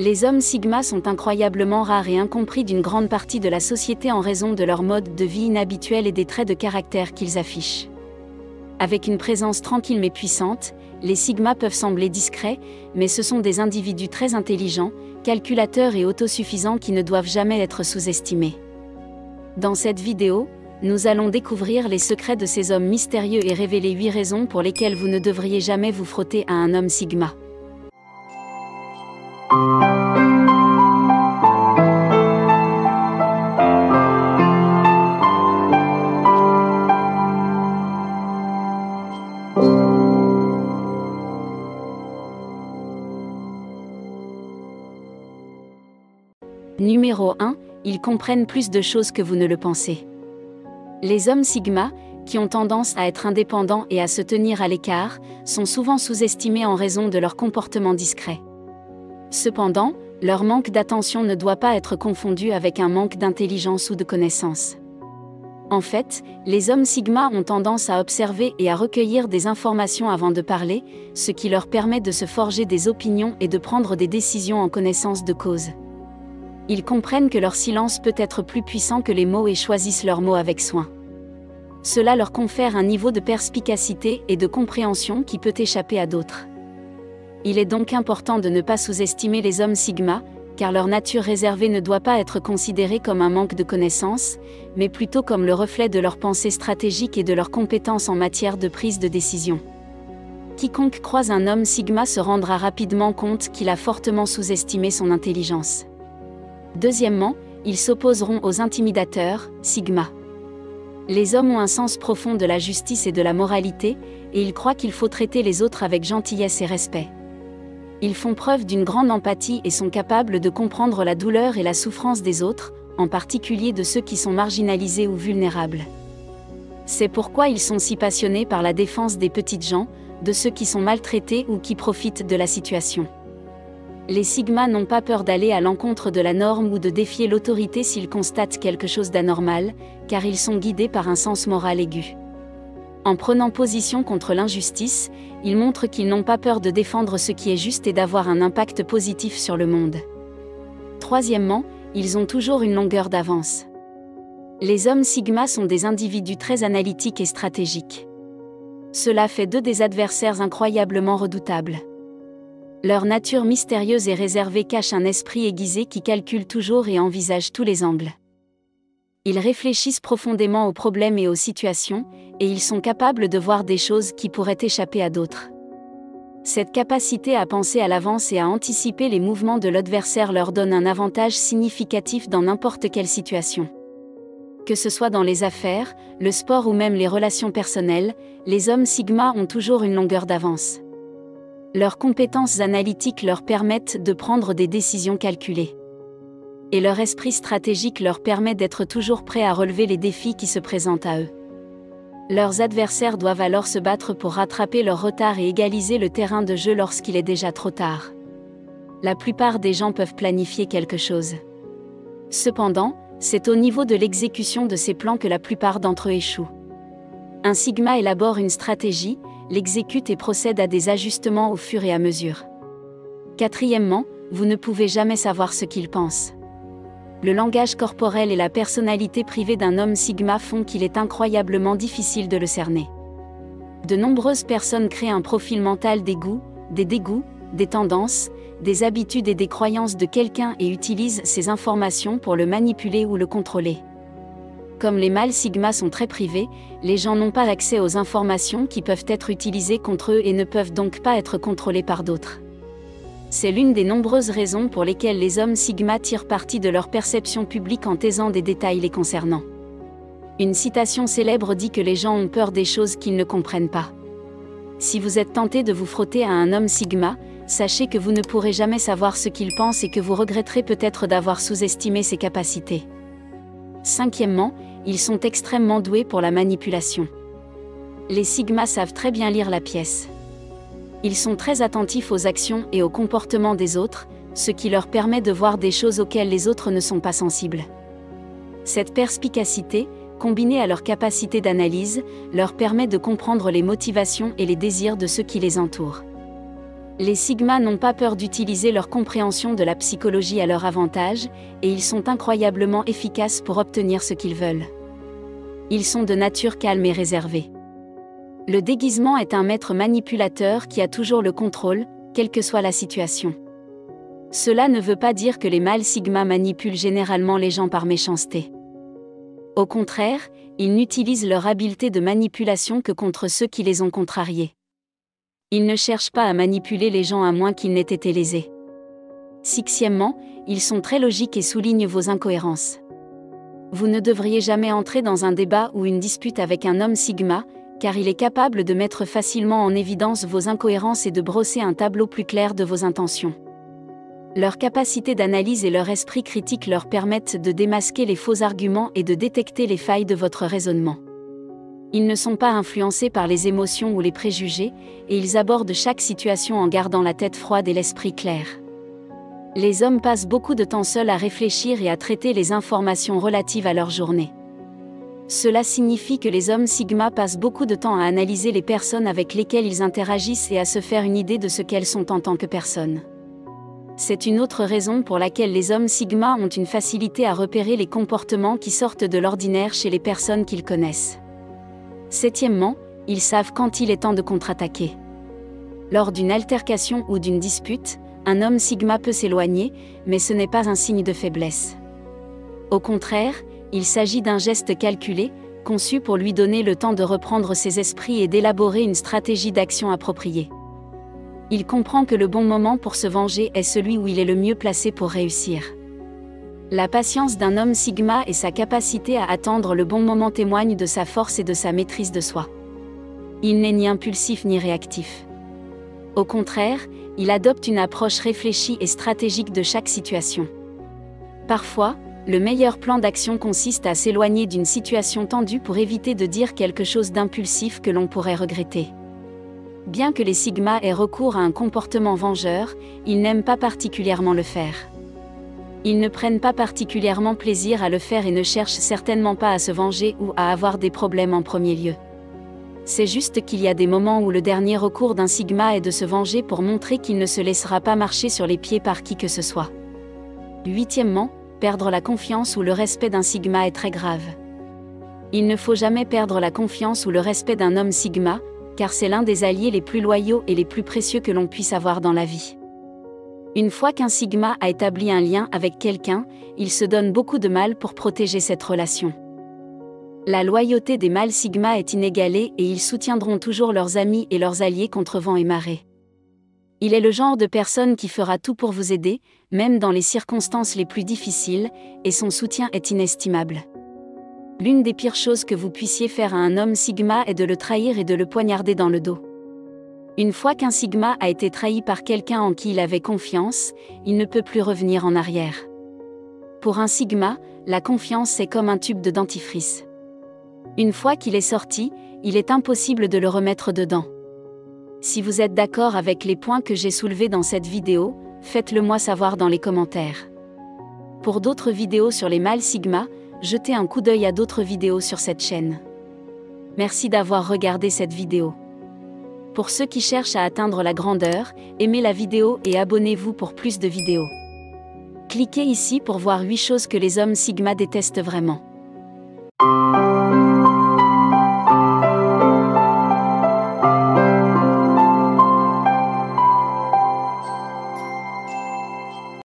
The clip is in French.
Les hommes Sigma sont incroyablement rares et incompris d'une grande partie de la société en raison de leur mode de vie inhabituel et des traits de caractère qu'ils affichent. Avec une présence tranquille mais puissante, les Sigma peuvent sembler discrets, mais ce sont des individus très intelligents, calculateurs et autosuffisants qui ne doivent jamais être sous-estimés. Dans cette vidéo, nous allons découvrir les secrets de ces hommes mystérieux et révéler 8 raisons pour lesquelles vous ne devriez jamais vous frotter à un homme Sigma. Numéro 1, ils comprennent plus de choses que vous ne le pensez. Les hommes Sigma, qui ont tendance à être indépendants et à se tenir à l'écart, sont souvent sous-estimés en raison de leur comportement discret. Cependant, leur manque d'attention ne doit pas être confondu avec un manque d'intelligence ou de connaissance. En fait, les hommes Sigma ont tendance à observer et à recueillir des informations avant de parler, ce qui leur permet de se forger des opinions et de prendre des décisions en connaissance de cause. Ils comprennent que leur silence peut être plus puissant que les mots et choisissent leurs mots avec soin. Cela leur confère un niveau de perspicacité et de compréhension qui peut échapper à d'autres. Il est donc important de ne pas sous-estimer les hommes Sigma, car leur nature réservée ne doit pas être considérée comme un manque de connaissances, mais plutôt comme le reflet de leur pensée stratégique et de leurs compétences en matière de prise de décision. Quiconque croise un homme Sigma se rendra rapidement compte qu'il a fortement sous-estimé son intelligence. Deuxièmement, ils s'opposeront aux intimidateurs, Sigma. Les hommes ont un sens profond de la justice et de la moralité, et ils croient qu'il faut traiter les autres avec gentillesse et respect. Ils font preuve d'une grande empathie et sont capables de comprendre la douleur et la souffrance des autres, en particulier de ceux qui sont marginalisés ou vulnérables. C'est pourquoi ils sont si passionnés par la défense des petites gens, de ceux qui sont maltraités ou qui profitent de la situation. Les Sigma n'ont pas peur d'aller à l'encontre de la norme ou de défier l'autorité s'ils constatent quelque chose d'anormal, car ils sont guidés par un sens moral aigu. En prenant position contre l'injustice, ils montrent qu'ils n'ont pas peur de défendre ce qui est juste et d'avoir un impact positif sur le monde. Troisièmement, ils ont toujours une longueur d'avance. Les hommes Sigma sont des individus très analytiques et stratégiques. Cela fait d'eux des adversaires incroyablement redoutables. Leur nature mystérieuse et réservée cache un esprit aiguisé qui calcule toujours et envisage tous les angles. Ils réfléchissent profondément aux problèmes et aux situations, et ils sont capables de voir des choses qui pourraient échapper à d'autres. Cette capacité à penser à l'avance et à anticiper les mouvements de l'adversaire leur donne un avantage significatif dans n'importe quelle situation. Que ce soit dans les affaires, le sport ou même les relations personnelles, les hommes Sigma ont toujours une longueur d'avance. Leurs compétences analytiques leur permettent de prendre des décisions calculées. Et leur esprit stratégique leur permet d'être toujours prêts à relever les défis qui se présentent à eux. Leurs adversaires doivent alors se battre pour rattraper leur retard et égaliser le terrain de jeu lorsqu'il est déjà trop tard. La plupart des gens peuvent planifier quelque chose. Cependant, c'est au niveau de l'exécution de ces plans que la plupart d'entre eux échouent. Un Sigma élabore une stratégie, l'exécute et procède à des ajustements au fur et à mesure. Quatrièmement, vous ne pouvez jamais savoir ce qu'il pense. Le langage corporel et la personnalité privée d'un homme Sigma font qu'il est incroyablement difficile de le cerner. De nombreuses personnes créent un profil mental des goûts, des dégoûts, des tendances, des habitudes et des croyances de quelqu'un et utilisent ces informations pour le manipuler ou le contrôler. Comme les mâles Sigma sont très privés, les gens n'ont pas accès aux informations qui peuvent être utilisées contre eux et ne peuvent donc pas être contrôlés par d'autres. C'est l'une des nombreuses raisons pour lesquelles les hommes Sigma tirent parti de leur perception publique en taisant des détails les concernant. Une citation célèbre dit que les gens ont peur des choses qu'ils ne comprennent pas. Si vous êtes tenté de vous frotter à un homme Sigma, sachez que vous ne pourrez jamais savoir ce qu'il pense et que vous regretterez peut-être d'avoir sous-estimé ses capacités. Cinquièmement, ils sont extrêmement doués pour la manipulation. Les Sigma savent très bien lire la pièce. Ils sont très attentifs aux actions et aux comportements des autres, ce qui leur permet de voir des choses auxquelles les autres ne sont pas sensibles. Cette perspicacité, combinée à leur capacité d'analyse, leur permet de comprendre les motivations et les désirs de ceux qui les entourent. Les Sigma n'ont pas peur d'utiliser leur compréhension de la psychologie à leur avantage, et ils sont incroyablement efficaces pour obtenir ce qu'ils veulent. Ils sont de nature calme et réservée. Le déguisement est un maître manipulateur qui a toujours le contrôle, quelle que soit la situation. Cela ne veut pas dire que les mâles Sigma manipulent généralement les gens par méchanceté. Au contraire, ils n'utilisent leur habileté de manipulation que contre ceux qui les ont contrariés. Ils ne cherchent pas à manipuler les gens à moins qu'ils n'aient été lésés. Sixièmement, ils sont très logiques et soulignent vos incohérences. Vous ne devriez jamais entrer dans un débat ou une dispute avec un homme Sigma, car il est capable de mettre facilement en évidence vos incohérences et de brosser un tableau plus clair de vos intentions. Leur capacité d'analyse et leur esprit critique leur permettent de démasquer les faux arguments et de détecter les failles de votre raisonnement. Ils ne sont pas influencés par les émotions ou les préjugés, et ils abordent chaque situation en gardant la tête froide et l'esprit clair. Les hommes passent beaucoup de temps seuls à réfléchir et à traiter les informations relatives à leur journée. Cela signifie que les hommes Sigma passent beaucoup de temps à analyser les personnes avec lesquelles ils interagissent et à se faire une idée de ce qu'elles sont en tant que personnes. C'est une autre raison pour laquelle les hommes Sigma ont une facilité à repérer les comportements qui sortent de l'ordinaire chez les personnes qu'ils connaissent. Septièmement, ils savent quand il est temps de contre-attaquer. Lors d'une altercation ou d'une dispute, un homme Sigma peut s'éloigner, mais ce n'est pas un signe de faiblesse. Au contraire, il s'agit d'un geste calculé, conçu pour lui donner le temps de reprendre ses esprits et d'élaborer une stratégie d'action appropriée. Il comprend que le bon moment pour se venger est celui où il est le mieux placé pour réussir. La patience d'un homme Sigma et sa capacité à attendre le bon moment témoignent de sa force et de sa maîtrise de soi. Il n'est ni impulsif ni réactif. Au contraire, il adopte une approche réfléchie et stratégique de chaque situation. Parfois, le meilleur plan d'action consiste à s'éloigner d'une situation tendue pour éviter de dire quelque chose d'impulsif que l'on pourrait regretter. Bien que les Sigma aient recours à un comportement vengeur, ils n'aiment pas particulièrement le faire. Ils ne prennent pas particulièrement plaisir à le faire et ne cherchent certainement pas à se venger ou à avoir des problèmes en premier lieu. C'est juste qu'il y a des moments où le dernier recours d'un Sigma est de se venger pour montrer qu'il ne se laissera pas marcher sur les pieds par qui que ce soit. Huitièmement, perdre la confiance ou le respect d'un Sigma est très grave. Il ne faut jamais perdre la confiance ou le respect d'un homme Sigma, car c'est l'un des alliés les plus loyaux et les plus précieux que l'on puisse avoir dans la vie. Une fois qu'un Sigma a établi un lien avec quelqu'un, il se donne beaucoup de mal pour protéger cette relation. La loyauté des mâles Sigma est inégalée et ils soutiendront toujours leurs amis et leurs alliés contre vent et marée. Il est le genre de personne qui fera tout pour vous aider, même dans les circonstances les plus difficiles, et son soutien est inestimable. L'une des pires choses que vous puissiez faire à un homme Sigma est de le trahir et de le poignarder dans le dos. Une fois qu'un Sigma a été trahi par quelqu'un en qui il avait confiance, il ne peut plus revenir en arrière. Pour un Sigma, la confiance est comme un tube de dentifrice. Une fois qu'il est sorti, il est impossible de le remettre dedans. Si vous êtes d'accord avec les points que j'ai soulevés dans cette vidéo, faites-le moi savoir dans les commentaires. Pour d'autres vidéos sur les mâles Sigma, jetez un coup d'œil à d'autres vidéos sur cette chaîne. Merci d'avoir regardé cette vidéo. Pour ceux qui cherchent à atteindre la grandeur, aimez la vidéo et abonnez-vous pour plus de vidéos. Cliquez ici pour voir 8 choses que les hommes Sigma détestent vraiment.